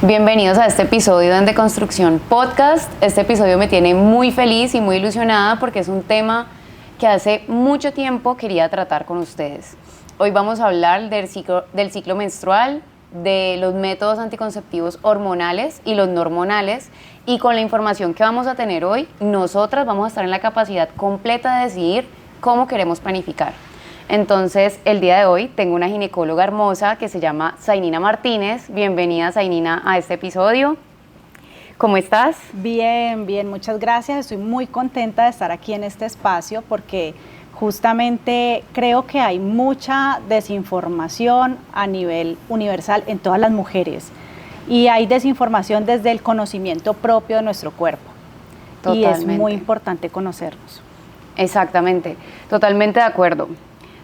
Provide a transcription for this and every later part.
Bienvenidos a este episodio de En Deconstrucción Podcast. Este episodio me tiene muy feliz y muy ilusionada porque es un tema que hace mucho tiempo quería tratar con ustedes. Hoy vamos a hablar del ciclo menstrual, de los métodos anticonceptivos hormonales y los no hormonales, y con la información que vamos a tener hoy, nosotras vamos a estar en la capacidad completa de decidir cómo queremos planificar. Entonces, el día de hoy tengo una ginecóloga hermosa que se llama Zainina Martínez. Bienvenida, Zainina, a este episodio. ¿Cómo estás? Bien, muchas gracias. Estoy muy contenta de estar aquí en este espacio porque justamente creo que hay mucha desinformación a nivel universal en todas las mujeres y hay desinformación desde el conocimiento propio de nuestro cuerpo. Totalmente. Y es muy importante conocernos. Exactamente, totalmente de acuerdo.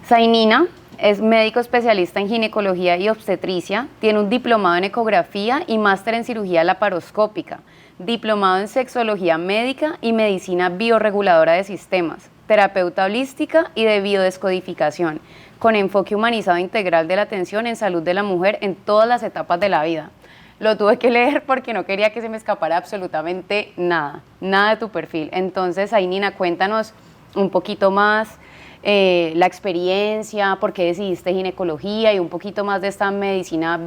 Zainina es médico especialista en ginecología y obstetricia, tiene un diplomado en ecografía y máster en cirugía laparoscópica, diplomado en sexología médica y medicina biorreguladora de sistemas, terapeuta holística y de biodescodificación, con enfoque humanizado integral de la atención en salud de la mujer en todas las etapas de la vida. Lo tuve que leer porque no quería que se me escapara absolutamente nada de tu perfil. Entonces, Zainina, cuéntanos un poquito más la experiencia, por qué decidiste ginecología y un poquito más de esta medicina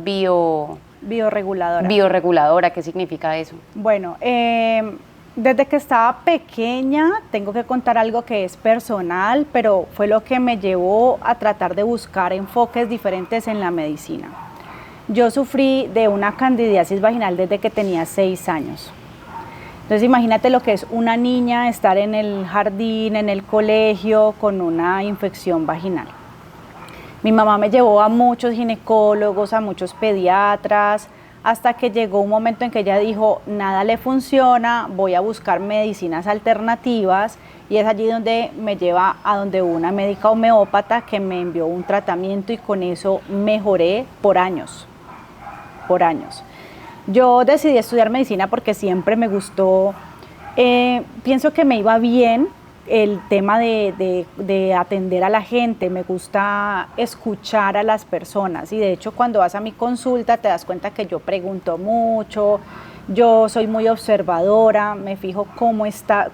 biorreguladora. ¿Qué significa eso? Bueno, desde que estaba pequeña, tengo que contar algo que es personal, pero fue lo que me llevó a tratar de buscar enfoques diferentes en la medicina. Yo sufrí de una candidiasis vaginal desde que tenía 6 años. Entonces imagínate lo que es una niña estar en el jardín, en el colegio, con una infección vaginal. Mi mamá me llevó a muchos ginecólogos, a muchos pediatras, hasta que llegó un momento en que ella dijo, nada le funciona, voy a buscar medicinas alternativas, y es allí donde me lleva a donde una médica homeópata que me envió un tratamiento y con eso mejoré por años. Yo decidí estudiar medicina porque siempre me gustó, pienso que me iba bien el tema de atender a la gente, me gusta escuchar a las personas y de hecho cuando vas a mi consulta te das cuenta que yo pregunto mucho, yo soy muy observadora, me fijo cómo está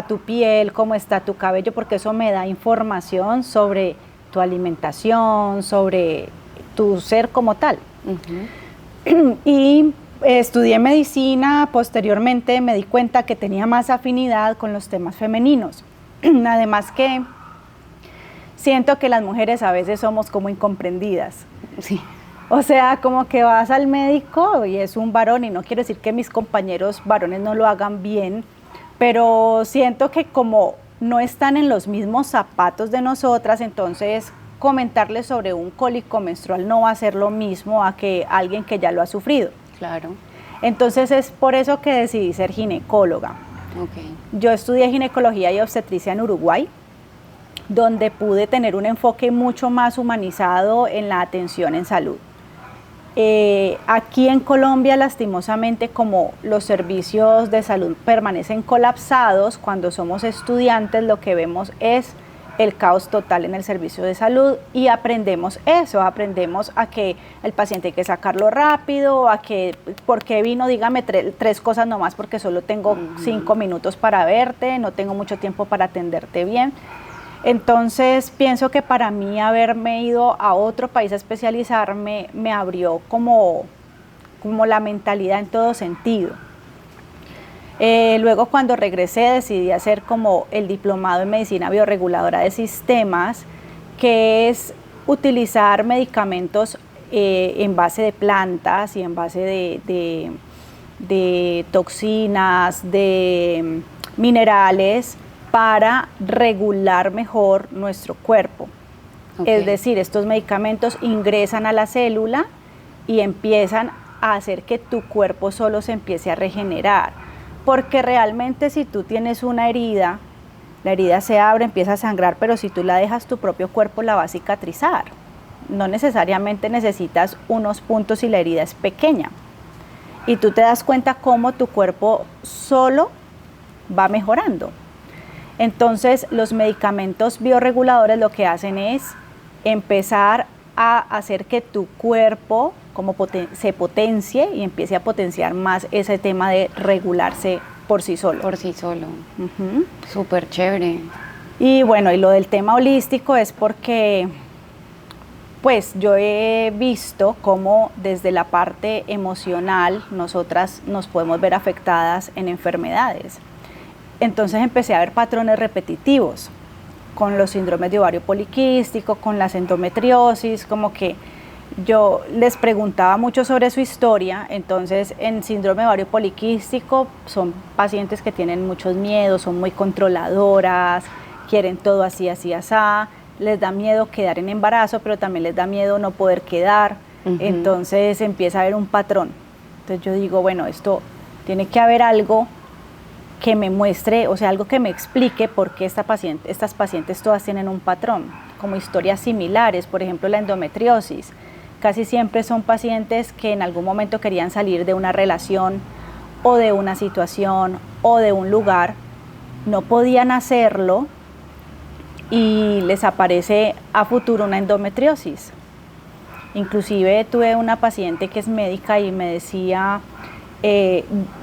tu piel, cómo está tu cabello, porque eso me da información sobre tu alimentación, sobre tu ser como tal. Uh-huh. Y estudié medicina, posteriormente me di cuenta que tenía más afinidad con los temas femeninos. Además que siento que las mujeres a veces somos como incomprendidas. Sí. O sea, como que vas al médico y es un varón, y no quiero decir que mis compañeros varones no lo hagan bien, pero siento que como no están en los mismos zapatos de nosotras, entonces comentarles sobre un cólico menstrual no va a ser lo mismo a que alguien que ya lo ha sufrido. Claro. Entonces es por eso que decidí ser ginecóloga. Okay. Yo estudié ginecología y obstetricia en Uruguay, donde pude tener un enfoque mucho más humanizado en la atención en salud. Aquí en Colombia, lastimosamente, como los servicios de salud permanecen colapsados, cuando somos estudiantes lo que vemos es el caos total en el servicio de salud y aprendemos a que el paciente hay que sacarlo rápido, a que, ¿por qué vino? Dígame tres cosas nomás porque solo tengo 5 minutos para verte, no tengo mucho tiempo para atenderte bien. Entonces pienso que para mí haberme ido a otro país a especializarme me abrió como la mentalidad en todo sentido. Luego cuando regresé decidí hacer como el diplomado en medicina biorreguladora de sistemas, que es utilizar medicamentos en base de plantas y en base de toxinas, de minerales para regular mejor nuestro cuerpo. Okay. Es decir, estos medicamentos ingresan a la célula y empiezan a hacer que tu cuerpo solo se empiece a regenerar. Porque realmente si tú tienes una herida, la herida se abre, empieza a sangrar, pero si tú la dejas, tu propio cuerpo la va a cicatrizar. No necesariamente necesitas unos puntos si la herida es pequeña. Y tú te das cuenta cómo tu cuerpo solo va mejorando. Entonces, los medicamentos biorreguladores lo que hacen es empezar a hacer que tu cuerpo se potencie y empiece a potenciar más ese tema de regularse por sí solo. Por sí solo. Súper chévere. Y bueno, y lo del tema holístico es porque pues yo he visto cómo desde la parte emocional nosotras nos podemos ver afectadas en enfermedades. Entonces empecé a ver patrones repetitivos con los síndromes de ovario poliquístico, con las endometriosis, como que yo les preguntaba mucho sobre su historia. Entonces en síndrome de ovario poliquístico son pacientes que tienen muchos miedos, son muy controladoras, quieren todo así, así, así, les da miedo quedar en embarazo, pero también les da miedo no poder quedar. Entonces empieza a haber un patrón. Entonces yo digo, bueno, esto tiene que haber algo que me muestre, o sea, algo que me explique por qué estas pacientes todas tienen un patrón, como historias similares. Por ejemplo, la endometriosis. Casi siempre son pacientes que en algún momento querían salir de una relación o de una situación o de un lugar, no podían hacerlo y les aparece a futuro una endometriosis. Inclusive tuve una paciente que es médica y me decía,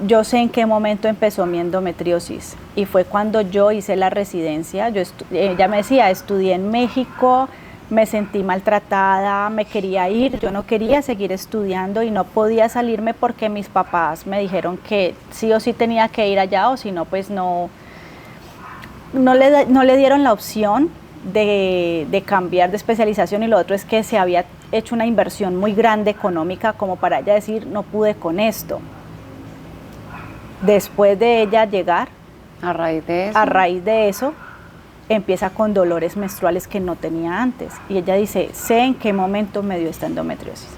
yo sé en qué momento empezó mi endometriosis, y fue cuando yo hice la residencia. Ella me decía, estudié en México, me sentí maltratada, me quería ir, yo no quería seguir estudiando y no podía salirme porque mis papás me dijeron que sí o sí tenía que ir allá, o si no, pues no le dieron la opción de cambiar de especialización. Y lo otro es que se había hecho una inversión muy grande económica como para ella decir, no pude con esto. Después de ella llegar, a raíz de eso, empieza con dolores menstruales que no tenía antes. Y ella dice, sé en qué momento me dio esta endometriosis.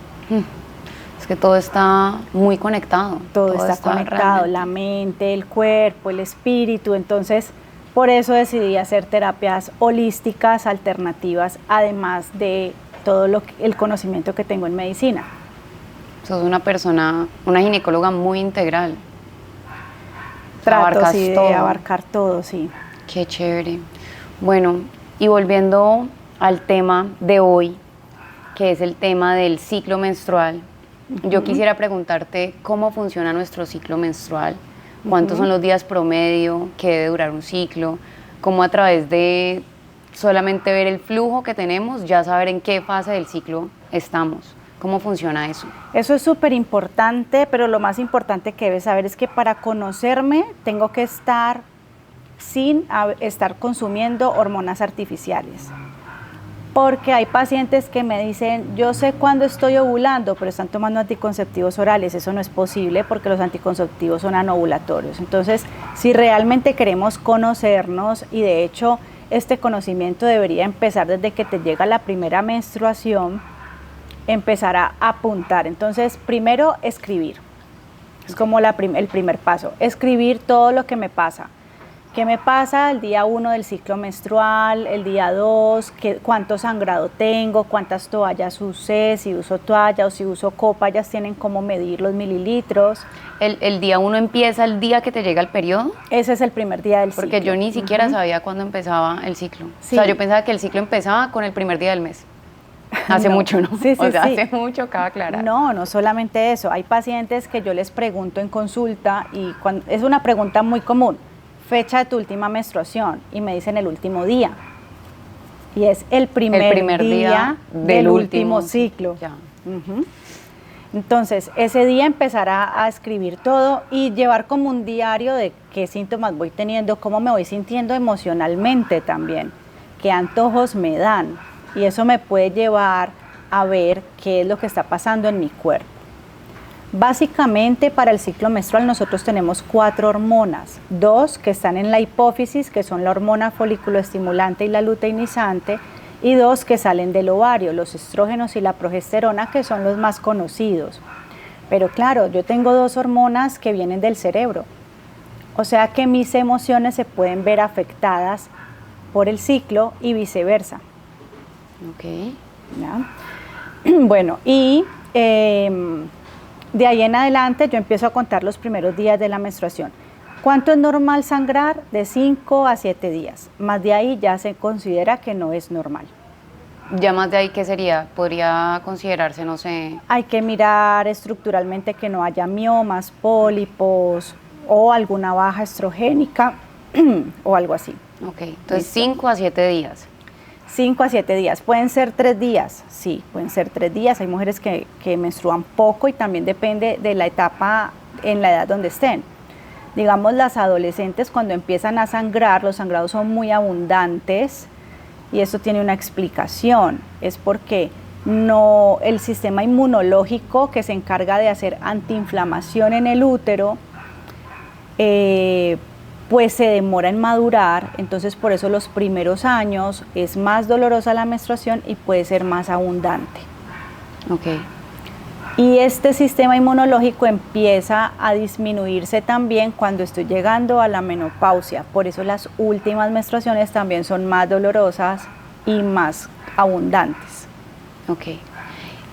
Es que todo está muy conectado. Todo está conectado, realmente. La mente, el cuerpo, el espíritu. Entonces, por eso decidí hacer terapias holísticas alternativas, además de todo el conocimiento que tengo en medicina. Sos una persona, una ginecóloga muy integral. Trato de abarcar todo, sí. Qué chévere. Bueno, y volviendo al tema de hoy, que es el tema del ciclo menstrual, yo quisiera preguntarte cómo funciona nuestro ciclo menstrual, cuántos son los días promedio que debe durar un ciclo, cómo a través de solamente ver el flujo que tenemos, ya saber en qué fase del ciclo estamos. ¿Cómo funciona eso? Eso es súper importante, pero lo más importante que debes saber es que para conocerme tengo que estar sin estar consumiendo hormonas artificiales. Porque hay pacientes que me dicen, yo sé cuándo estoy ovulando, pero están tomando anticonceptivos orales. Eso no es posible porque los anticonceptivos son anovulatorios. Entonces, si realmente queremos conocernos, y de hecho este conocimiento debería empezar desde que te llega la primera menstruación, empezar a apuntar. Entonces, primero escribir. Es como el primer paso. Escribir todo lo que me pasa. ¿Qué me pasa el día 1 del ciclo menstrual, el día 2, cuánto sangrado tengo, cuántas toallas usé, si uso toalla o si uso copa, ellas tienen cómo medir los mililitros. ¿El día 1 empieza el día que te llega el periodo? Ese es el primer día del ciclo. Porque yo ni siquiera sabía cuándo empezaba el ciclo. Sí. O sea, yo pensaba que el ciclo empezaba con el primer día del mes. Hace mucho, ¿no? Sí, o sea, hace mucho, cabe aclarar. No solamente eso. Hay pacientes que yo les pregunto en consulta, y es una pregunta muy común. Fecha de tu última menstruación, y me dicen el último día, y es el primer día del último ciclo. Ya. Entonces ese día empezar a escribir todo y llevar como un diario de qué síntomas voy teniendo, cómo me voy sintiendo emocionalmente también, qué antojos me dan, y eso me puede llevar a ver qué es lo que está pasando en mi cuerpo. Básicamente, para el ciclo menstrual nosotros tenemos 4 hormonas, 2 que están en la hipófisis, que son la hormona folículo-estimulante y la luteinizante, y 2 que salen del ovario, los estrógenos y la progesterona, que son los más conocidos. Pero claro, yo tengo 2 hormonas que vienen del cerebro, o sea que mis emociones se pueden ver afectadas por el ciclo y viceversa. Ok. ¿Ya? Bueno, y de ahí en adelante yo empiezo a contar los primeros días de la menstruación. ¿Cuánto es normal sangrar? De 5 a 7 días. Más de ahí ya se considera que no es normal. Ya más de ahí, ¿qué sería? Podría considerarse, no sé. Hay que mirar estructuralmente que no haya miomas, pólipos o alguna baja estrogénica o algo así. Ok, entonces Listo. 5 a 7 días. 5 a 7 días. Pueden ser 3 días, sí, pueden ser 3 días. Hay mujeres que menstruan poco y también depende de la etapa en la edad donde estén. Digamos, las adolescentes cuando empiezan a sangrar, los sangrados son muy abundantes y eso tiene una explicación. Es porque el sistema inmunológico que se encarga de hacer antiinflamación en el útero, pues se demora en madurar, entonces por eso los primeros años es más dolorosa la menstruación y puede ser más abundante. Ok. Y este sistema inmunológico empieza a disminuirse también cuando estoy llegando a la menopausia, por eso las últimas menstruaciones también son más dolorosas y más abundantes. Ok.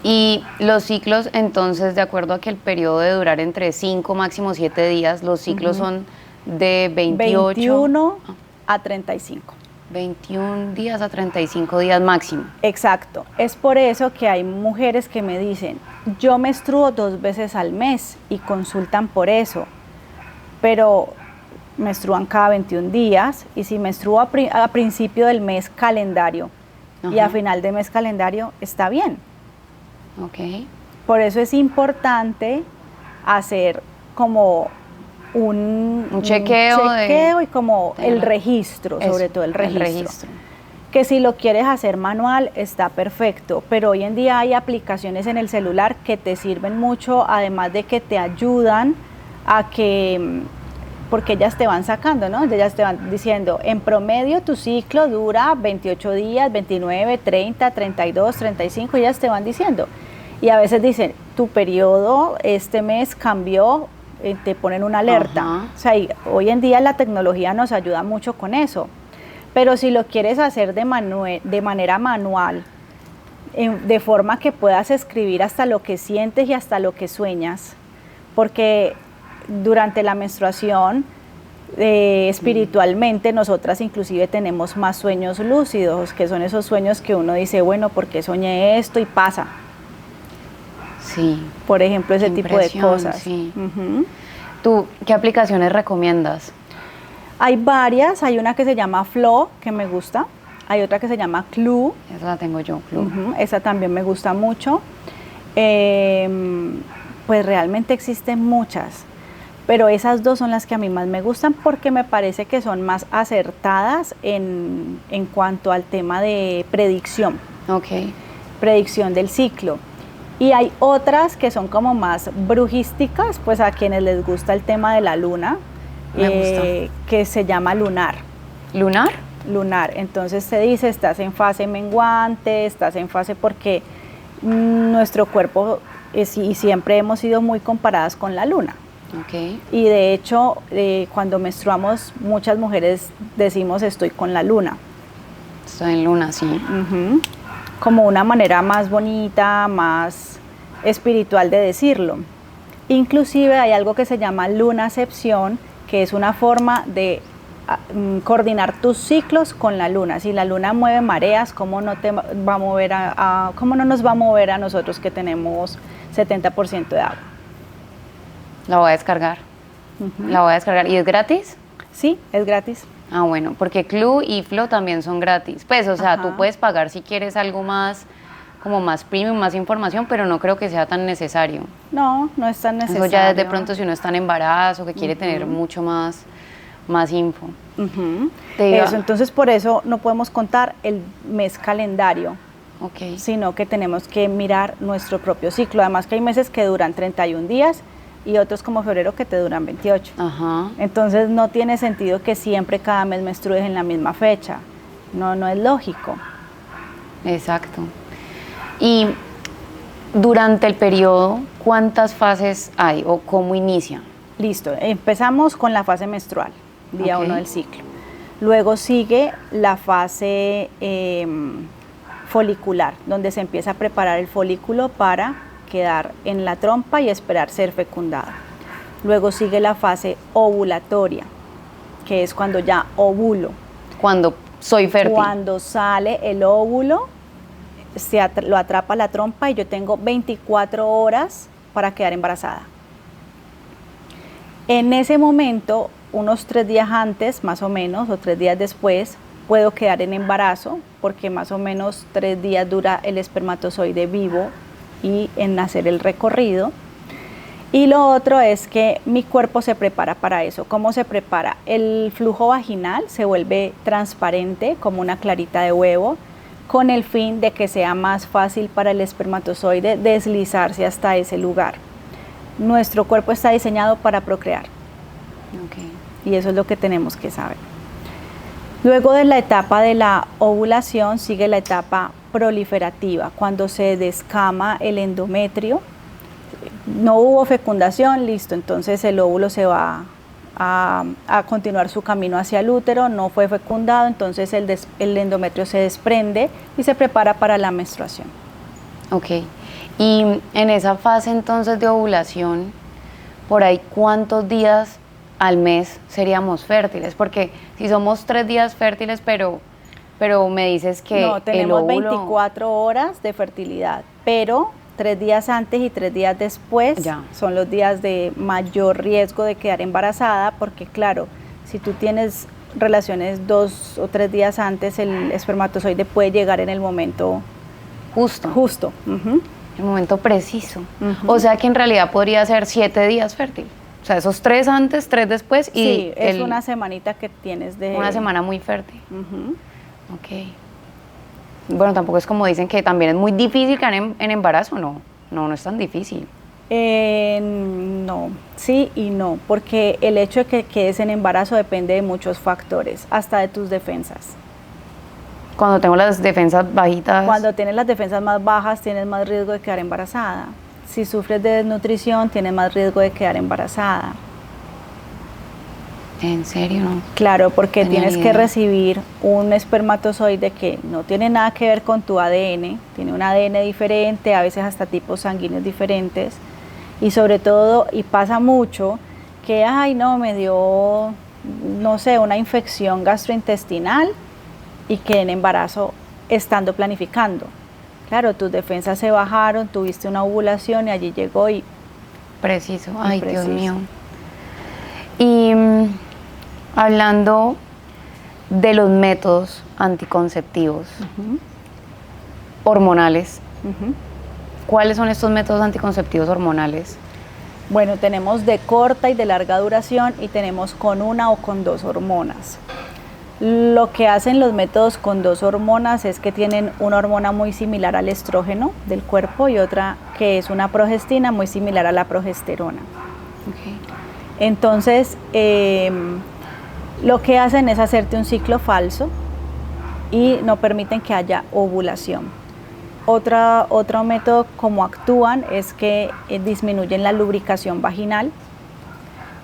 Y los ciclos, entonces, de acuerdo a que el periodo debe durar entre 5, máximo 7 días, los ciclos son de 21 a 35. 21 días a 35 días máximo. Exacto. Es por eso que hay mujeres que me dicen, yo menstruo 2 veces al mes y consultan por eso, pero menstruan cada 21 días y si menstruo a principio del mes calendario y a final de mes calendario, está bien. Ok. Por eso es importante hacer como un chequeo y como el registro, sobre todo el registro. Que si lo quieres hacer manual está perfecto, pero hoy en día hay aplicaciones en el celular que te sirven mucho, además de que te ayudan a que, porque ellas te van sacando, ¿no? Ellas te van diciendo, en promedio tu ciclo dura 28 días, 29, 30, 32, 35, ellas te van diciendo. Y a veces dicen, tu periodo este mes cambió, te ponen una alerta. O sea, hoy en día la tecnología nos ayuda mucho con eso. Pero si lo quieres hacer de manera manual, de forma que puedas escribir hasta lo que sientes y hasta lo que sueñas, porque durante la menstruación, espiritualmente, nosotras inclusive tenemos más sueños lúcidos, que son esos sueños que uno dice, bueno, ¿por qué soñé esto? Y pasa. Sí. Por ejemplo, ese tipo de cosas. Sí. ¿Tú qué aplicaciones recomiendas? Hay varias, hay una que se llama Flow, que me gusta, hay otra que se llama Clue. Esa la tengo yo, Clue. Esa también me gusta mucho. Pues realmente existen muchas, pero esas dos son las que a mí más me gustan porque me parece que son más acertadas en cuanto al tema de predicción. Ok. Predicción del ciclo. Y hay otras que son como más brujísticas, pues a quienes les gusta el tema de la luna, que se llama lunar. ¿Lunar? Lunar. Entonces se dice, estás en fase menguante, estás en fase porque nuestro cuerpo y siempre hemos sido muy comparadas con la luna. Okay. Y de hecho, cuando menstruamos, muchas mujeres decimos estoy con la luna. Estoy en luna, sí. Como una manera más bonita, más espiritual de decirlo. Inclusive hay algo que se llama lunacepción, que es una forma de coordinar tus ciclos con la luna. Si la luna mueve mareas, ¿cómo no te va a mover cómo no nos va a mover a nosotros que tenemos 70% de agua? La voy a descargar. La voy a descargar. ¿Y es gratis? Sí, es gratis. Ah, bueno, porque Clue y Flow también son gratis. Pues, o sea, tú puedes pagar si quieres algo más, como más premium, más información, pero no creo que sea tan necesario. No, no es tan necesario. Eso ya de pronto si uno está en embarazo, que quiere tener mucho más info. Eso, entonces por eso no podemos contar el mes calendario, sino que tenemos que mirar nuestro propio ciclo. Además que hay meses que duran 31 días y otros como febrero que te duran 28. Entonces no tiene sentido que siempre cada mes menstrues en la misma fecha. No es lógico. Exacto. Y durante el periodo, ¿cuántas fases hay o cómo inicia? Listo, empezamos con la fase menstrual, día 1 del ciclo. Luego sigue la fase folicular, donde se empieza a preparar el folículo para quedar en la trompa y esperar ser fecundado. Luego sigue la fase ovulatoria, que es cuando ya ovulo. Cuando soy fértil. Cuando sale el óvulo lo atrapa la trompa y yo tengo 24 horas para quedar embarazada. En ese momento, unos 3 días antes, más o menos, o 3 días después, puedo quedar en embarazo, porque más o menos 3 días dura el espermatozoide vivo y en hacer el recorrido. Y lo otro es que mi cuerpo se prepara para eso. ¿Cómo se prepara? El flujo vaginal se vuelve transparente como una clarita de huevo, con el fin de que sea más fácil para el espermatozoide deslizarse hasta ese lugar. Nuestro cuerpo está diseñado para procrear. Okay. Y eso es lo que tenemos que saber. Luego de la etapa de la ovulación sigue la etapa proliferativa, cuando se descama el endometrio. No hubo fecundación, listo, entonces el óvulo se va a continuar su camino hacia el útero, no fue fecundado, entonces el endometrio se desprende y se prepara para la menstruación. Ok, y en esa fase entonces de ovulación, por ahí, ¿cuántos días al mes seríamos fértiles? Porque si somos 3 días fértiles, pero me dices que no, tenemos el óvulo... 24 horas de fertilidad, pero 3 días antes y 3 días después son los días de mayor riesgo de quedar embarazada, porque claro, si tú tienes relaciones 2 o 3 días antes, el espermatozoide puede llegar en el momento justo. El momento preciso. O sea que en realidad podría ser 7 días fértil. O sea, esos 3 antes, 3 después y... Sí, es una semanita que tienes de... Una semana muy fértil. Ok. Bueno, tampoco es como dicen que también es muy difícil quedar en embarazo, no es tan difícil. No, sí y no, porque el hecho de que quedes en embarazo depende de muchos factores, hasta de tus defensas. Cuando tengo las defensas bajitas... Cuando tienes las defensas más bajas, tienes más riesgo de quedar embarazada. Si sufres de desnutrición, tienes más riesgo de quedar embarazada. ¿En serio? No. Claro, porque tienes que recibir un espermatozoide que no tiene nada que ver con tu ADN, tiene un ADN diferente, a veces hasta tipos sanguíneos diferentes, y sobre todo, y pasa mucho, que, ay no, me dio, no sé, una infección gastrointestinal y quedé en embarazo estando planificando. Claro, tus defensas se bajaron, tuviste una ovulación y allí llegó y... Preciso, ay Dios mío. Y... hablando de los métodos anticonceptivos hormonales, ¿cuáles son estos métodos anticonceptivos hormonales? Bueno, tenemos de corta y de larga duración y tenemos con 1 o con 2 hormonas. Lo que hacen los métodos con 2 hormonas es que tienen una hormona muy similar al estrógeno del cuerpo y otra que es una progestina muy similar a la progesterona. Okay. Entonces, lo que hacen es hacerte un ciclo falso y no permiten que haya ovulación. Otro método como actúan es que disminuyen la lubricación vaginal,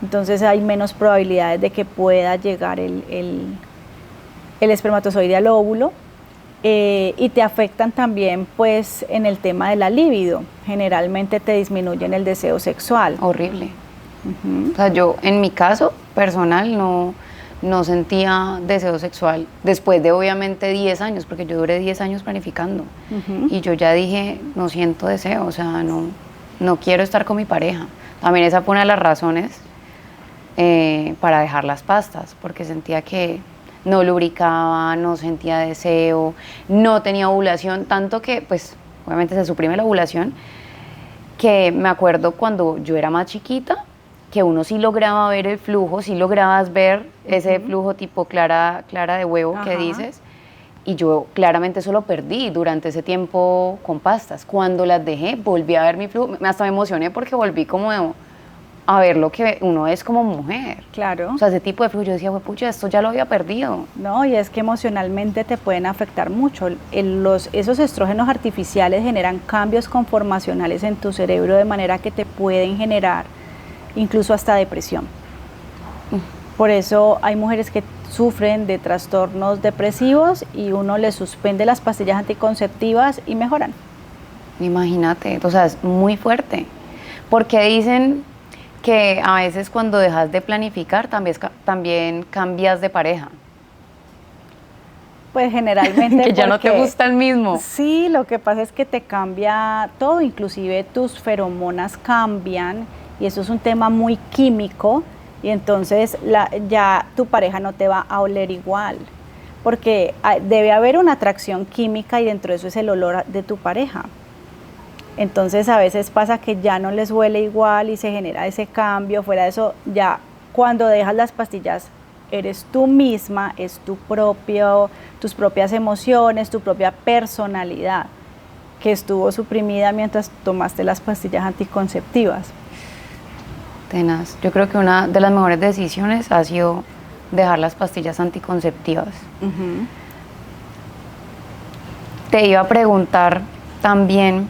entonces hay menos probabilidades de que pueda llegar el espermatozoide al óvulo, y te afectan también pues en el tema de la libido, generalmente te disminuyen el deseo sexual. Horrible. O sea, yo en mi caso personal no sentía deseo sexual después de obviamente 10 años, porque yo duré 10 años planificando y yo ya dije, no siento deseo, o sea, no quiero estar con mi pareja. También esa fue una de las razones para dejar las pastas, porque sentía que no lubricaba, no sentía deseo, no tenía ovulación, tanto que pues obviamente se suprime la ovulación, que me acuerdo cuando yo era más chiquita, que uno sí lograba ver el flujo, sí lograbas ver ese flujo tipo clara de huevo que dices, y yo claramente eso lo perdí durante ese tiempo con pastas. Cuando las dejé, volví a ver mi flujo, hasta me emocioné porque volví como a ver lo que uno es como mujer. Claro. O sea, ese tipo de flujo, yo decía, pucha, esto ya lo había perdido. No, y es que emocionalmente te pueden afectar mucho. Esos estrógenos artificiales generan cambios conformacionales en tu cerebro de manera que te pueden generar incluso hasta depresión. Por eso hay mujeres que sufren de trastornos depresivos y uno les suspende las pastillas anticonceptivas y mejoran. Imagínate, o sea, es muy fuerte. Porque dicen que a veces cuando dejas de planificar también cambias de pareja. Pues generalmente que ya no te porque- gusta el mismo. Sí, lo que pasa es que te cambia todo, inclusive tus feromonas cambian y eso es un tema muy químico y entonces ya tu pareja no te va a oler igual, porque debe haber una atracción química y dentro de eso es el olor de tu pareja. Entonces a veces pasa que ya no les huele igual y se genera ese cambio. Fuera de eso, ya cuando dejas las pastillas, eres tú misma, es tus propias emociones, tu propia personalidad que estuvo suprimida mientras tomaste las pastillas anticonceptivas. Tenaz. Yo creo que una de las mejores decisiones ha sido dejar las pastillas anticonceptivas. Ujú. Te iba a preguntar también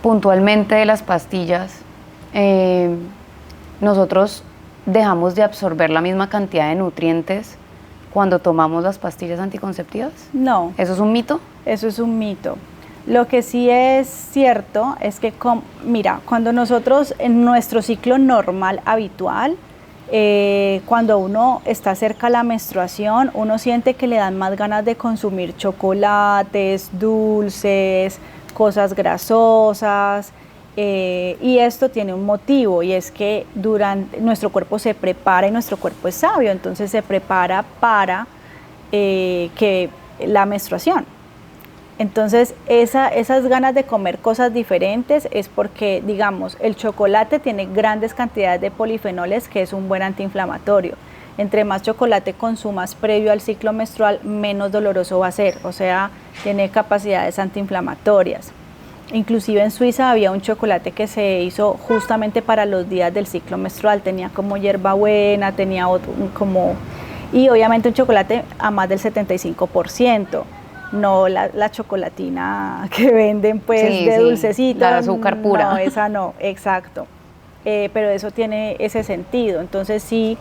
puntualmente de las pastillas. Nosotros dejamos de absorber la misma cantidad de nutrientes cuando tomamos las pastillas anticonceptivas. No, ¿Eso es un mito? eso es un mito. Lo que sí es cierto es que, mira, cuando nosotros en nuestro ciclo normal, habitual, cuando uno está cerca a la menstruación, uno siente que le dan más ganas de consumir chocolates, dulces, cosas grasosas, y esto tiene un motivo y es que nuestro cuerpo se prepara y nuestro cuerpo es sabio, entonces se prepara para que la menstruación. Entonces, esas ganas de comer cosas diferentes es porque, digamos, el chocolate tiene grandes cantidades de polifenoles, que es un buen antiinflamatorio. Entre más chocolate consumas previo al ciclo menstrual, menos doloroso va a ser, o sea, tiene capacidades antiinflamatorias. Inclusive en Suiza había un chocolate que se hizo justamente para los días del ciclo menstrual, tenía como hierbabuena, tenía otro, y obviamente un chocolate a más del 75%. No la chocolatina que venden pues Sí, de sí, dulcecito. la de azúcar pura. No, esa no, exacto. Pero eso tiene ese sentido. Entonces sí,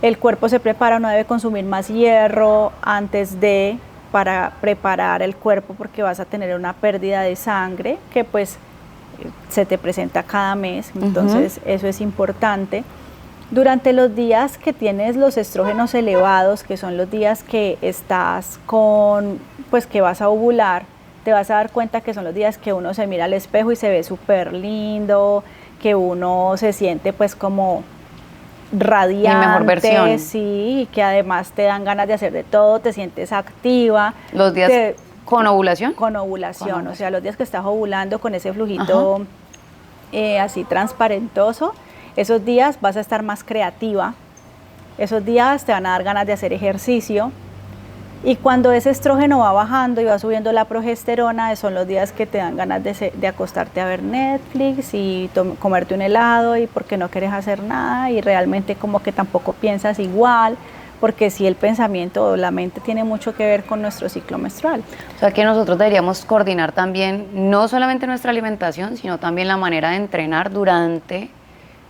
el cuerpo se prepara, uno debe consumir más hierro para preparar el cuerpo porque vas a tener una pérdida de sangre que pues se te presenta cada mes. Entonces eso es importante. Durante los días que tienes los estrógenos elevados, que son los días que estás pues que vas a ovular, te vas a dar cuenta que son los días que uno se mira al espejo y se ve súper lindo, que uno se siente pues como radiante, Mi mejor versión. sí, y que además te dan ganas de hacer de todo, te sientes activa. ¿Los días con ovulación? Con ovulación, o sea, los días que estás ovulando con ese flujito así transparentoso, esos días vas a estar más creativa, esos días te van a dar ganas de hacer ejercicio y cuando ese estrógeno va bajando y va subiendo la progesterona, son los días que te dan ganas de acostarte a ver Netflix y comerte un helado y porque no quieres hacer nada y realmente como que tampoco piensas igual, porque sí el pensamiento o la mente tiene mucho que ver con nuestro ciclo menstrual. O sea que nosotros deberíamos coordinar también no solamente nuestra alimentación, sino también la manera de entrenar durante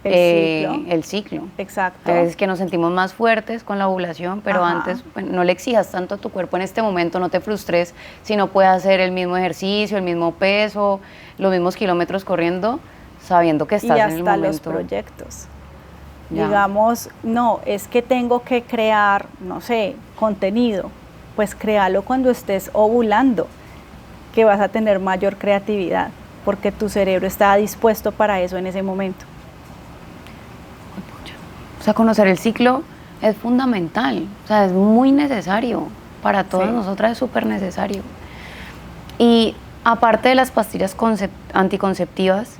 el ciclo. Exacto. A veces que nos sentimos más fuertes con la ovulación, pero Ajá. antes bueno, no le exijas tanto a tu cuerpo en este momento, no te frustres si no puedes hacer el mismo ejercicio, el mismo peso, los mismos kilómetros corriendo, sabiendo que estás y en el hasta momento. los proyectos. Ya. Digamos, no, es que tengo que crear, no sé, contenido. Pues créalo cuando estés ovulando, que vas a tener mayor creatividad, porque tu cerebro está dispuesto para eso en ese momento. O sea, conocer el ciclo es fundamental, o sea, es muy necesario, para todas Sí. nosotras es súper necesario. Y aparte de las pastillas anticonceptivas,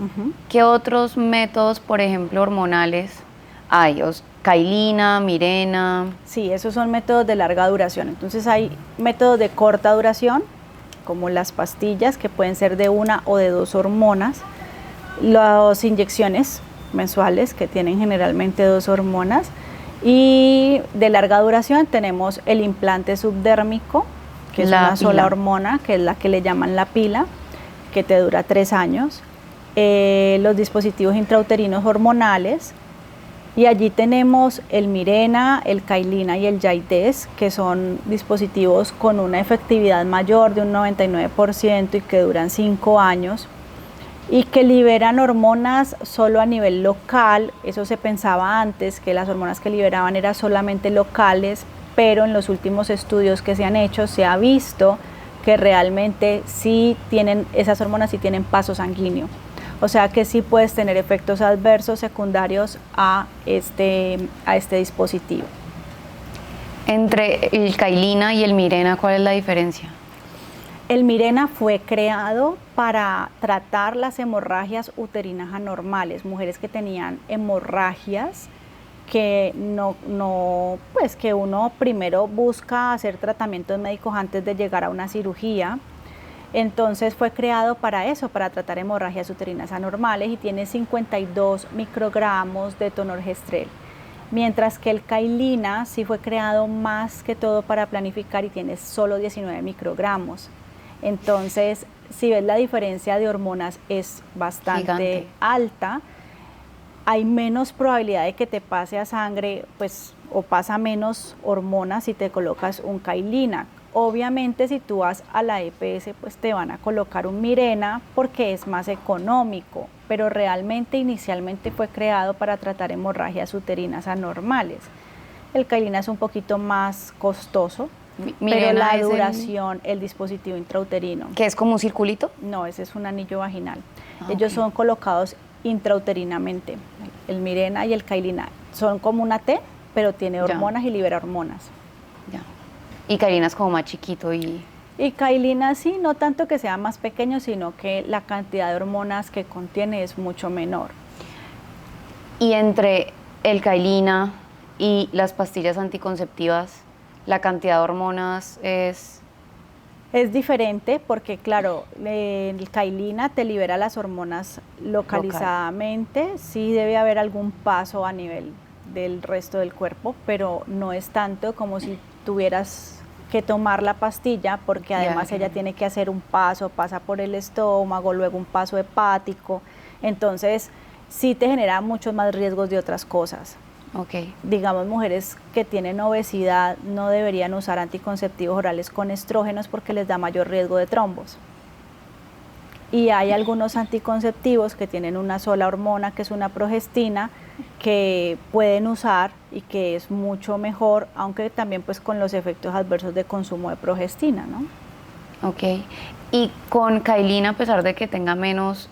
¿qué otros métodos, por ejemplo, hormonales hay? Cailina, Mirena. Sí, esos son métodos de larga duración. Entonces hay métodos de corta duración, como las pastillas, que pueden ser de 1 o de 2 hormonas, las inyecciones mensuales, que tienen generalmente 2 hormonas, y de larga duración tenemos el implante subdérmico, que es una sola hormona, que es la que le llaman la pila, que te dura 3 años, los dispositivos intrauterinos hormonales, y allí tenemos el Mirena, el Cailina y el Jaydes, que son dispositivos con una efectividad mayor de un 99% y que duran 5 años y que liberan hormonas solo a nivel local. Eso se pensaba antes, que las hormonas que liberaban eran solamente locales, pero en los últimos estudios que se han hecho se ha visto que realmente sí tienen, esas hormonas sí tienen paso sanguíneo. O sea que sí puedes tener efectos adversos secundarios a este dispositivo. Entre el Cailina y el Mirena, ¿cuál es la diferencia? El Mirena fue creado para tratar las hemorragias uterinas anormales, mujeres que tenían hemorragias que pues que uno primero busca hacer tratamientos médicos antes de llegar a una cirugía. Entonces fue creado para eso, para tratar hemorragias uterinas anormales, y tiene 52 microgramos de tonorgestrel. Mientras que el Cailina sí fue creado más que todo para planificar y tiene solo 19 microgramos. Entonces, si ves la diferencia de hormonas es bastante Gigante. alta. Hay menos probabilidad de que te pase a sangre, pues, o pasa menos hormonas si te colocas un Cailina. Obviamente, si tú vas a la EPS, pues te van a colocar un Mirena porque es más económico, pero realmente inicialmente fue creado para tratar hemorragias uterinas anormales. El Cailina es un poquito más costoso, pero la duración, el dispositivo intrauterino. ¿Que es como un circulito? No, ese es un anillo vaginal. Ah, Ellos ok. son colocados intrauterinamente. El Mirena y el Cailina son como una T, pero tiene hormonas y libera hormonas. Ya. Y Cailina es como más chiquito y Cailina sí, no tanto que sea más pequeño, sino que la cantidad de hormonas que contiene es mucho menor. Y entre el Cailina y las pastillas anticonceptivas, la cantidad de hormonas es... Es diferente porque, claro, el Cailina te libera las hormonas localizadamente, sí debe haber algún paso a nivel del resto del cuerpo, pero no es tanto como si tuvieras que tomar la pastilla, porque además ella tiene que hacer un paso, pasa por el estómago, luego un paso hepático, entonces sí te genera muchos más riesgos de otras cosas. Ok. Digamos, mujeres que tienen obesidad no deberían usar anticonceptivos orales con estrógenos porque les da mayor riesgo de trombos. Y hay algunos anticonceptivos que tienen una sola hormona, que es una progestina, que pueden usar y que es mucho mejor, aunque también pues con los efectos adversos de consumo de progestina, ¿no? Ok. Y con Cailina, a pesar de que tenga menos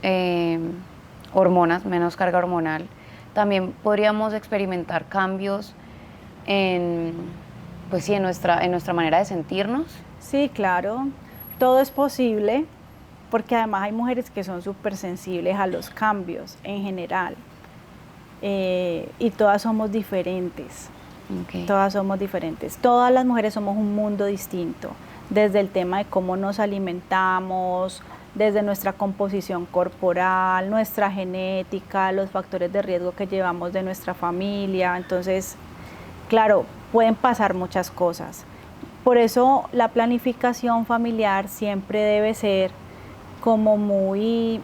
hormonas, menos carga hormonal, también podríamos experimentar cambios en, pues sí, en nuestra manera de sentirnos. Sí, claro, todo es posible, porque además hay mujeres que son súper sensibles a los cambios en general, y todas somos diferentes. Okay. Todas somos diferentes. Todas las mujeres somos un mundo distinto, desde el tema de cómo nos alimentamos, desde nuestra composición corporal, nuestra genética, los factores de riesgo que llevamos de nuestra familia. Entonces, claro, pueden pasar muchas cosas. Por eso la planificación familiar siempre debe ser como muy...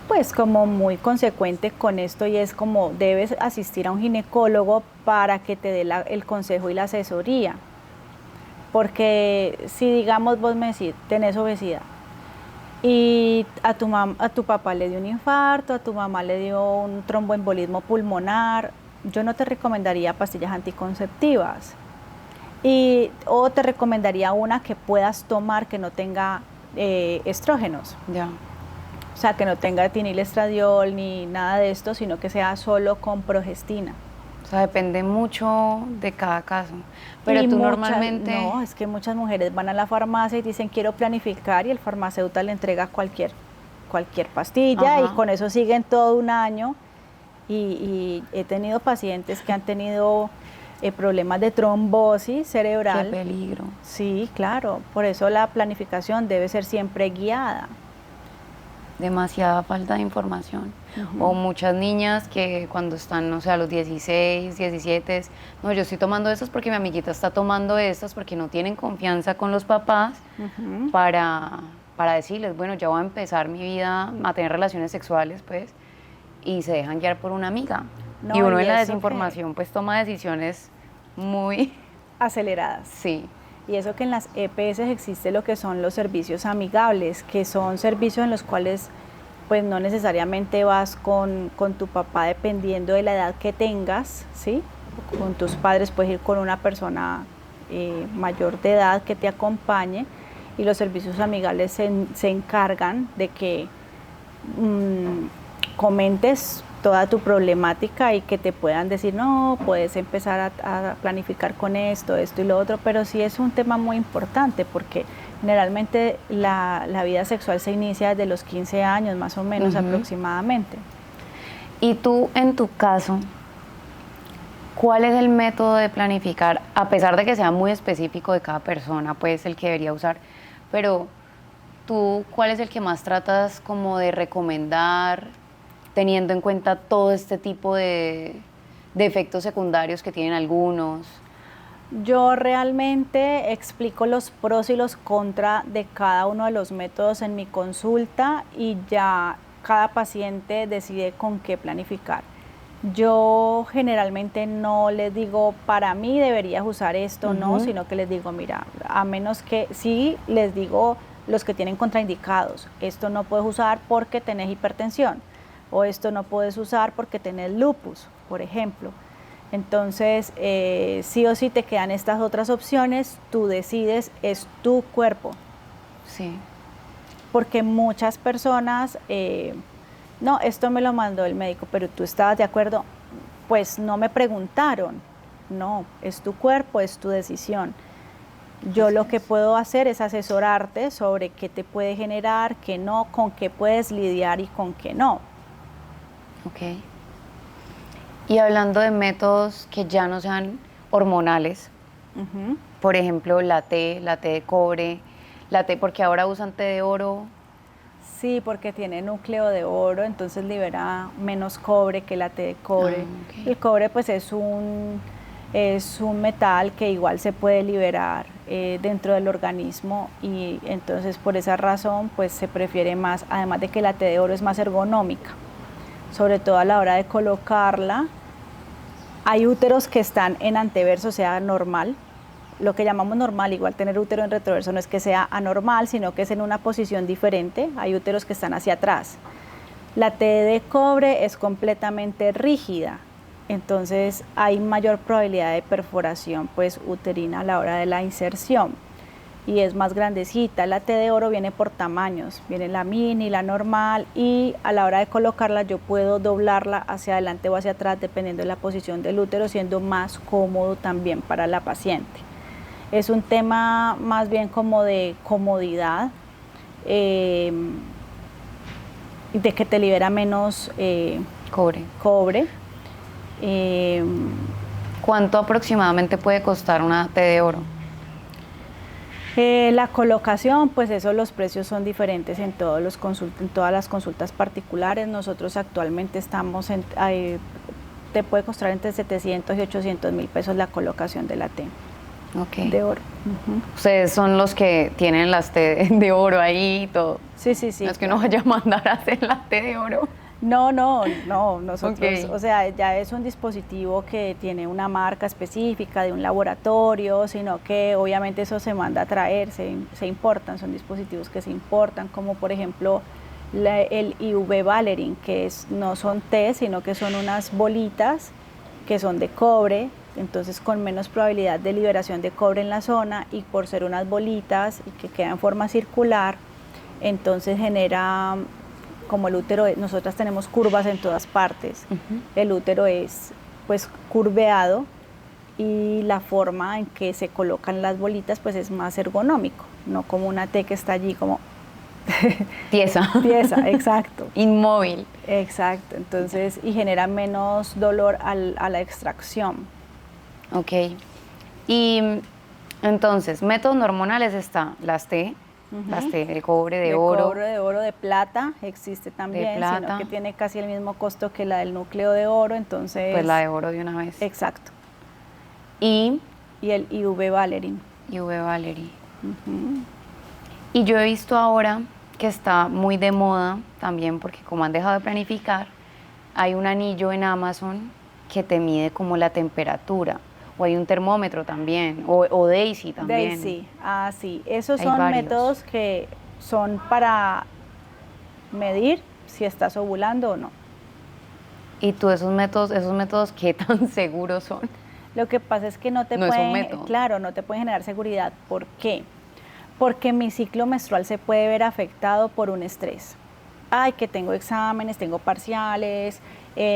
pues como muy consecuente con esto, y es como debes asistir a un ginecólogo para que te dé el consejo y la asesoría. Porque si digamos vos me decís, tenés obesidad y a tu papá le dio un infarto, a tu mamá le dio un tromboembolismo pulmonar, yo no te recomendaría pastillas anticonceptivas, o te recomendaría una que puedas tomar que no tenga estrógenos. Ya. O sea, que no tenga etinilestradiol ni nada de esto, sino que sea solo con progestina. O sea, depende mucho de cada caso. Pero y tú muchas, normalmente... No, es que muchas mujeres van a la farmacia y dicen quiero planificar, y el farmacéutico le entrega cualquier pastilla. Ajá. Y con eso siguen todo un año. Y he tenido pacientes que han tenido problemas de trombosis cerebral. Qué peligro. Sí, claro. Por eso la planificación debe ser siempre guiada. Demasiada falta de información. O muchas niñas que cuando están, no sé, a los 16, 17, no, yo estoy tomando estas porque mi amiguita está tomando estas, porque no tienen confianza con los papás para decirles, bueno, ya voy a empezar mi vida a tener relaciones sexuales, pues, y se dejan guiar por una amiga. No, y uno en la desinformación, pues, toma decisiones muy... aceleradas. Sí. Y eso que en las EPS existe lo que son los servicios amigables, que son servicios en los cuales pues no necesariamente vas con tu papá dependiendo de la edad que tengas, ¿sí? con tus padres, puedes ir con una persona mayor de edad que te acompañe, y los servicios amigables se encargan de que comentes toda tu problemática y que te puedan decir, no, puedes empezar a planificar con esto, esto y lo otro, pero sí es un tema muy importante porque generalmente la vida sexual se inicia desde los 15 años, más o menos aproximadamente. Y tú, en tu caso, ¿cuál es el método de planificar, a pesar de que sea muy específico de cada persona, pues el que debería usar, pero tú, ¿cuál es el que más tratas como de recomendar, teniendo en cuenta todo este tipo de efectos secundarios que tienen algunos? Yo realmente explico los pros y los contras de cada uno de los métodos en mi consulta y ya cada paciente decide con qué planificar. Yo generalmente no les digo, para mí deberías usar esto, no, sino que les digo, mira, a menos que sí les digo los que tienen contraindicados, esto no puedes usar porque tenés hipertensión, o esto no puedes usar porque tenés lupus, por ejemplo. Entonces, sí o sí te quedan estas otras opciones, tú decides, es tu cuerpo. Sí. Porque muchas personas, no, esto me lo mandó el médico, pero tú estabas de acuerdo, pues no me preguntaron. No, es tu cuerpo, es tu decisión. Yo lo que puedo hacer es asesorarte sobre qué te puede generar, qué no, con qué puedes lidiar y con qué no. Ok. Y hablando de métodos que ya no sean hormonales, por ejemplo, la T de cobre, la T porque ahora usan té de oro. Sí, porque tiene núcleo de oro, entonces libera menos cobre que la T de cobre. Okay. El cobre pues es un metal que igual se puede liberar dentro del organismo, y entonces por esa razón pues se prefiere más, además de que la T de oro es más ergonómica, sobre todo a la hora de colocarla. Hay úteros que están en anteverso, o sea, normal. Lo que llamamos normal, igual tener útero en retroverso no es que sea anormal, sino que es en una posición diferente. Hay úteros que están hacia atrás. La T de cobre es completamente rígida, entonces hay mayor probabilidad de perforación pues uterina a la hora de la inserción, y es más grandecita. La T de oro viene por tamaños, viene la mini, la normal, y a la hora de colocarla yo puedo doblarla hacia adelante o hacia atrás dependiendo de la posición del útero, siendo más cómodo también para la paciente. Es un tema más bien como de comodidad, y de que te libera menos cobre. ¿Cuánto aproximadamente puede costar una T de oro? La colocación, pues eso, los precios son diferentes en todas las consultas particulares. Nosotros actualmente estamos te puede costar entre 700 y 800 mil pesos la colocación de la T de oro. Ustedes son los que tienen las T de oro ahí y todo. Sí. No es que uno vaya a mandar a hacer la T de oro. No, nosotros, o sea, ya es un dispositivo que tiene una marca específica de un laboratorio, sino que obviamente eso se manda a traer, se importan, son dispositivos que se importan, como por ejemplo el IV Valerin, que no son té, sino que son unas bolitas que son de cobre, entonces con menos probabilidad de liberación de cobre en la zona, y por ser unas bolitas y que quedan en forma circular, entonces genera, como el útero, nosotras tenemos curvas en todas partes, el útero es pues curveado, y la forma en que se colocan las bolitas pues es más ergonómico, no como una T que está allí como tiesa, exacto, inmóvil, exacto, entonces, y genera menos dolor a la extracción. Ok. Y entonces, métodos hormonales está las T, las T de cobre, de oro. De oro, de plata, existe también, sino que tiene casi el mismo costo que la del núcleo de oro, entonces... Pues la de oro de una vez. Exacto. Y el IV Valerin. IV Valerin. Y yo he visto ahora que está muy de moda también, porque como han dejado de planificar, hay un anillo en Amazon que te mide como la temperatura. O hay un termómetro también, o Daisy también. Daisy, sí. Esos son métodos que son para medir si estás ovulando o no. ¿Y tú esos métodos qué tan seguros son? Lo que pasa es que no te No es un pueden, método. claro, no te pueden generar seguridad. ¿Por qué? Porque mi ciclo menstrual se puede ver afectado por un estrés. Ay, que tengo exámenes, tengo parciales,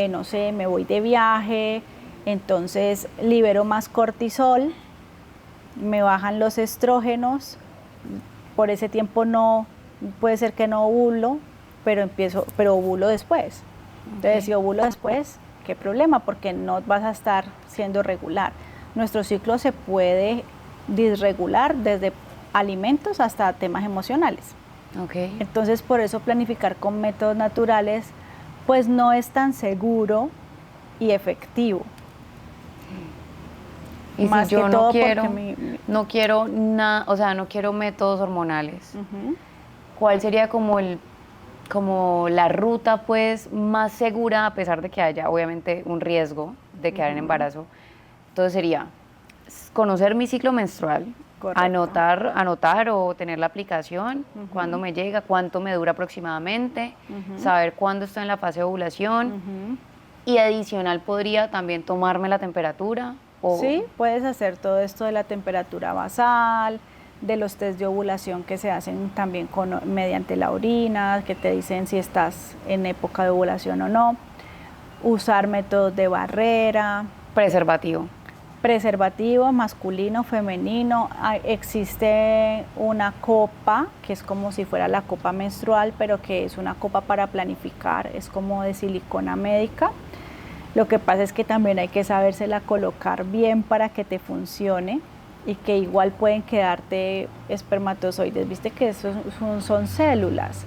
no sé, me voy de viaje, entonces libero más cortisol, me bajan los estrógenos, por ese tiempo no, puede ser que no ovulo, pero ovulo después. Entonces, si ovulo después, ¿qué problema? Porque no vas a estar siendo regular. Nuestro ciclo se puede disregular desde alimentos hasta temas emocionales. Okay. Entonces, por eso planificar con métodos naturales, pues no es tan seguro y efectivo. Y Más si yo que no todo quiero, porque no quiero nada, o sea, no quiero métodos hormonales, ¿cuál sería como la ruta pues más segura, a pesar de que haya obviamente un riesgo de quedar en embarazo? Entonces sería conocer mi ciclo menstrual, Correcto. anotar o tener la aplicación, cuándo me llega, cuánto me dura aproximadamente, saber cuándo estoy en la fase de ovulación, y adicional podría también tomarme la temperatura. Sí, puedes hacer todo esto de la temperatura basal, de los test de ovulación que se hacen también mediante la orina, que te dicen si estás en época de ovulación o no. Usar métodos de barrera. Preservativo masculino, femenino. Existe una copa que es como si fuera la copa menstrual, pero que es una copa para planificar, es como de silicona médica. Lo que pasa es que también hay que sabérsela colocar bien para que te funcione y que igual pueden quedarte espermatozoides. Viste que son células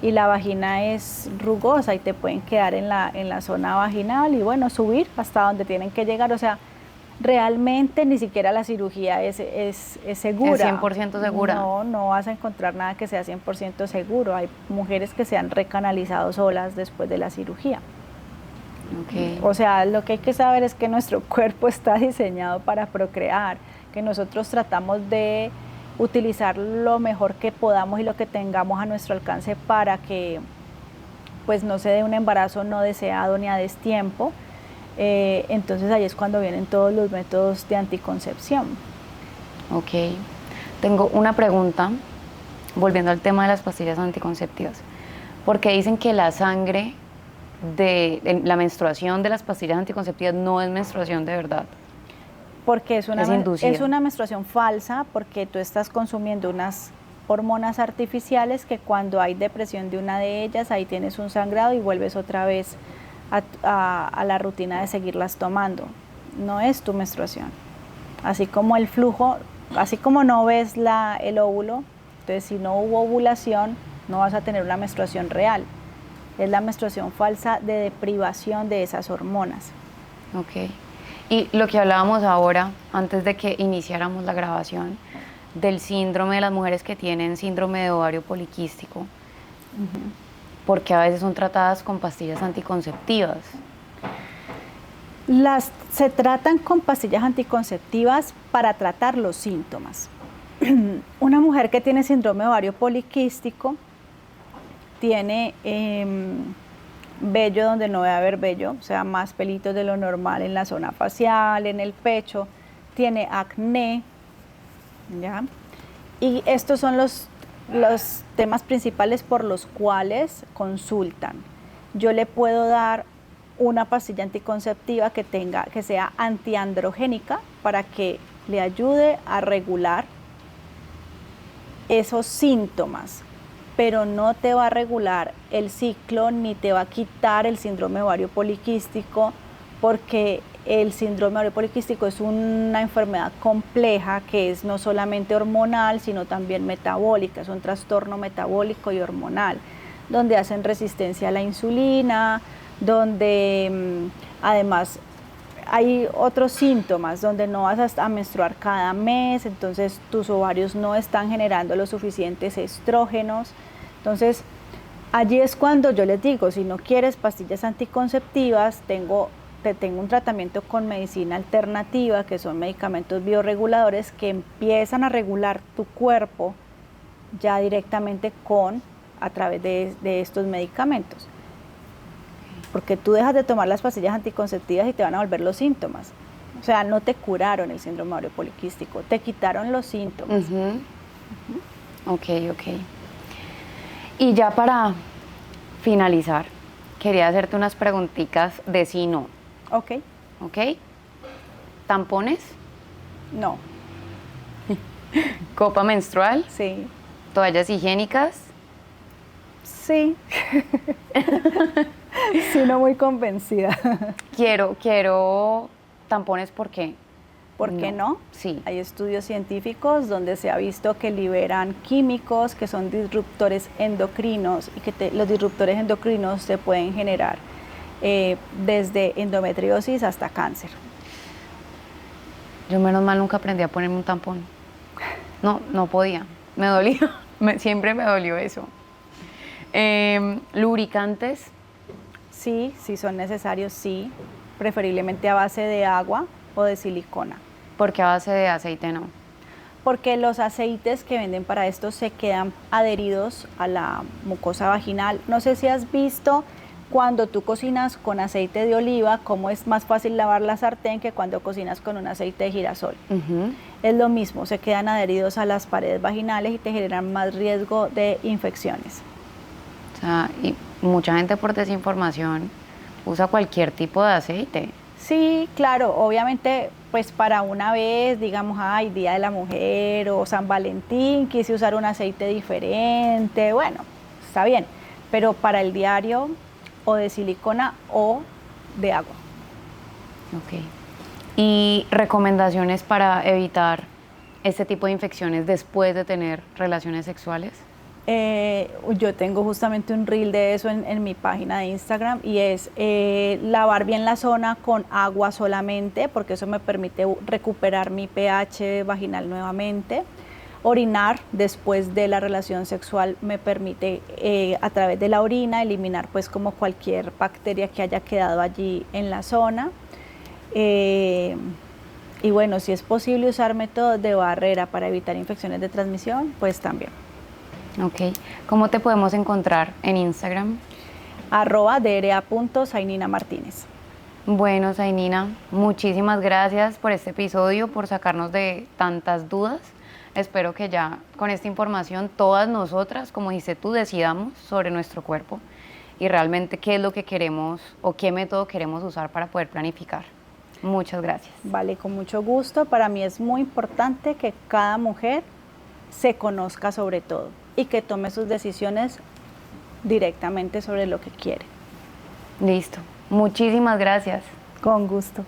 y la vagina es rugosa y te pueden quedar en la zona vaginal y bueno, subir hasta donde tienen que llegar. O sea, realmente ni siquiera la cirugía es segura. ¿Es 100% segura? No vas a encontrar nada que sea 100% seguro. Hay mujeres que se han recanalizado solas después de la cirugía. Okay. O sea, lo que hay que saber es que nuestro cuerpo está diseñado para procrear, que nosotros tratamos de utilizar lo mejor que podamos y lo que tengamos a nuestro alcance para que pues no se dé un embarazo no deseado ni a destiempo. Entonces ahí es cuando vienen todos los métodos de anticoncepción. Ok. Tengo una pregunta, volviendo al tema de las pastillas anticonceptivas. Porque dicen que la sangre de la menstruación de las pastillas anticonceptivas no es menstruación de verdad? Porque es inducida. una menstruación falsa, porque tú estás consumiendo unas hormonas artificiales que cuando hay depresión de una de ellas, ahí tienes un sangrado y vuelves otra vez a la rutina de seguirlas tomando. No es tu menstruación. Así como el flujo, así como no ves el óvulo, entonces si no hubo ovulación, no vas a tener una menstruación real. Es la menstruación falsa de deprivación de esas hormonas. Ok. Y lo que hablábamos ahora, antes de que iniciáramos la grabación, del síndrome de las mujeres que tienen síndrome de ovario poliquístico, porque a veces son tratadas con pastillas anticonceptivas. Se tratan con pastillas anticonceptivas para tratar los síntomas. Una mujer que tiene síndrome de ovario poliquístico tiene vello donde no debe haber vello, o sea, más pelitos de lo normal en la zona facial, en el pecho, tiene acné, ¿ya? Y estos son los temas principales por los cuales consultan. Yo le puedo dar una pastilla anticonceptiva que sea antiandrogénica para que le ayude a regular esos síntomas, pero no te va a regular el ciclo ni te va a quitar el síndrome ovario poliquístico, porque el síndrome ovario poliquístico es una enfermedad compleja que es no solamente hormonal, sino también metabólica, es un trastorno metabólico y hormonal, donde hacen resistencia a la insulina, donde además hay otros síntomas, donde no vas a menstruar cada mes, entonces tus ovarios no están generando los suficientes estrógenos. Entonces, allí es cuando yo les digo, si no quieres pastillas anticonceptivas, te tengo un tratamiento con medicina alternativa, que son medicamentos bioreguladores que empiezan a regular tu cuerpo ya directamente a través de estos medicamentos. Porque tú dejas de tomar las pastillas anticonceptivas y te van a volver los síntomas. O sea, no te curaron el síndrome ovario poliquístico, te quitaron los síntomas. Ok. Y ya para finalizar, quería hacerte unas preguntitas de sí y no. Ok. ¿Ok? ¿Tampones? No. ¿Copa menstrual? Sí. ¿Toallas higiénicas? Sí. Sí, no muy convencida. Quiero tampones, ¿por qué? ¿Por qué no? Sí. Hay estudios científicos donde se ha visto que liberan químicos que son disruptores endocrinos y que los disruptores endocrinos se pueden generar desde endometriosis hasta cáncer. Yo menos mal nunca aprendí a ponerme un tampón. No podía. Me dolía. Siempre me dolió eso. ¿Lubricantes? Sí, sí son necesarios, sí. Preferiblemente a base de agua o de silicona. ¿Por qué a base de aceite no? Porque los aceites que venden para esto se quedan adheridos a la mucosa vaginal. No sé si has visto cuando tú cocinas con aceite de oliva, cómo es más fácil lavar la sartén que cuando cocinas con un aceite de girasol. Es lo mismo, se quedan adheridos a las paredes vaginales y te generan más riesgo de infecciones. O sea, y mucha gente por desinformación usa cualquier tipo de aceite. Sí, claro, obviamente, pues para una vez, digamos, ay, Día de la Mujer o San Valentín, quise usar un aceite diferente, bueno, está bien, pero para el diario o de silicona o de agua. Ok. ¿Y recomendaciones para evitar este tipo de infecciones después de tener relaciones sexuales? Yo tengo justamente un reel de eso en mi página de Instagram y es lavar bien la zona con agua solamente porque eso me permite recuperar mi pH vaginal nuevamente. Orinar después de la relación sexual me permite a través de la orina eliminar pues como cualquier bacteria que haya quedado allí en la zona. Y bueno, si es posible usar métodos de barrera para evitar infecciones de transmisión, pues también. Ok. ¿Cómo te podemos encontrar en Instagram? @dra.zainina Martínez. Bueno, Zainina, muchísimas gracias por este episodio, por sacarnos de tantas dudas. Espero que ya con esta información todas nosotras, como dijiste tú, decidamos sobre nuestro cuerpo y realmente qué es lo que queremos o qué método queremos usar para poder planificar. Muchas gracias. Vale, con mucho gusto. Para mí es muy importante que cada mujer se conozca sobre todo y que tome sus decisiones directamente sobre lo que quiere. Listo. Muchísimas gracias. Con gusto.